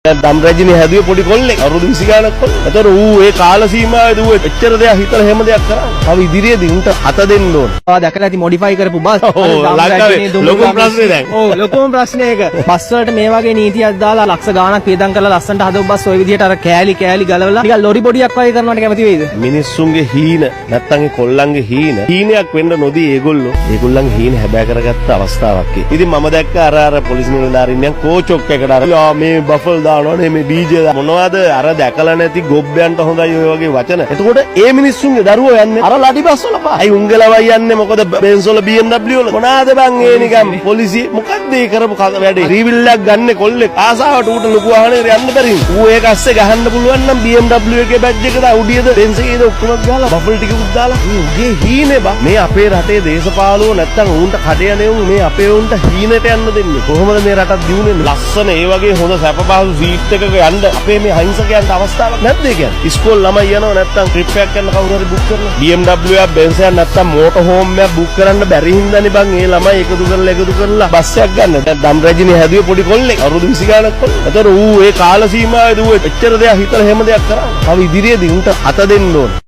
දම් රජිනේ හැදුවේ පොඩි කොල්ලෙක් අවුරුදු 20 ගානක් කොල්ල. ඒතර ඌ ඒ කාල සීමාවේ දුව එච්චර දෙයක් හිතලා හැම දෙයක් කරා. තව ඉදිරියේදී උන්ට හත දෙන්න ඕන. දැකලා ඇති මොඩිෆයි කරපු බස්. ලොකුම ප්‍රශ්නේ දැන්. ඔව් ලොකුම ප්‍රශ්නේ ඒක. බස් වලට මේ වගේ නීතියක් දාලා ලක්ෂ ගාණක් වේදම් කරලා ලස්සනට හදපු බස් ওই විදිහට අර කෑලි ගලවලා නිකන් ලොරි බොඩියක් වගේ කරනවට කැමති වෙයිද? මිනිස්සුන්ගේ හීන නැත්තම් ඒ කොල්ලන්ගේ හීනයක් වෙන්න නොදී ඒගොල්ලන්ගේ හීන හැබෑ කරගත්ත අවස්ථාවක්. ඉතින් මම දැක්ක අර පොලිස් නිලධාරීන්යන් කෝචොක් එකට අර මේ බෆල් දානවනේ මේ ඩීජේ මොනවද අර දැකලා නැති ගොබ්බයන්ට හොඳයි ඔය වගේ වචන. එතකොට ඒ මිනිස්සුන්ගේ දරුවෝ යන්නේ අර ලඩි බස් වල පා. අයි උංගලවයි යන්නේ මොකද බෙන්ස් වල BMW වල. මොනවාද බං ඒ නිකන් පොලිසිය මොකද්ද ඒ කරපු වැඩේ? රීවිල්ලක් ගන්න කොල්ලෙක් ආසාවට ඌට ලොකු වාහනේ යන්න බැරි. ඌ ඒක අස්සේ ගහන්න පුළුවන් නම් BMW එකේ බැජ් එකද උඩියද බෙන්ස් එකේද ඔක්කොම ගාලා බෆල් ටිකකුත් දාලා ඌගේ හීනේ බං. මේ අපේ රටේ දේශපාලුවෝ නැත්තම් ඌන්ට කඩේ යන්නේ ඌ මේ අපේ ඌන්ට හීනට යන්න දෙන්නේ. කොහොමද මේ රටක් දියුනේ? ලස්සන ඒ වගේ හොඳ සැප පහසු සීට් එකක යන්න අපේ මේ අහිංසකයන්ට අවස්ථාවක් නැද්ද ඒ කියන්නේ? ඉස්කෝල ළමයි යනවා නැත්තම් ට්‍රිප් එකක් යන කවුරු හරි බුක් කරලා BMW එකක් බෙන්ස් එකක් නැත්තම් මෝටර් හෝම් එකක් බුක් කරන්න බැරි හින්දානේ බං ඒ ළමයි එකතු කරලා බස් එකක් ගන්න. දැන් දම් රජිනේ හැදුවේ පොඩි කොල්ලෙක් අවුරුදු 20 ගානක් කොල්ල. ඒතර ඌ ඒ කාල සීමාවේ දුව එච්චර දෙයක් හිතලා හැම දෙයක් කරා. තව ඉදිරියේදී උන්ට හත දෙන්න ඕන.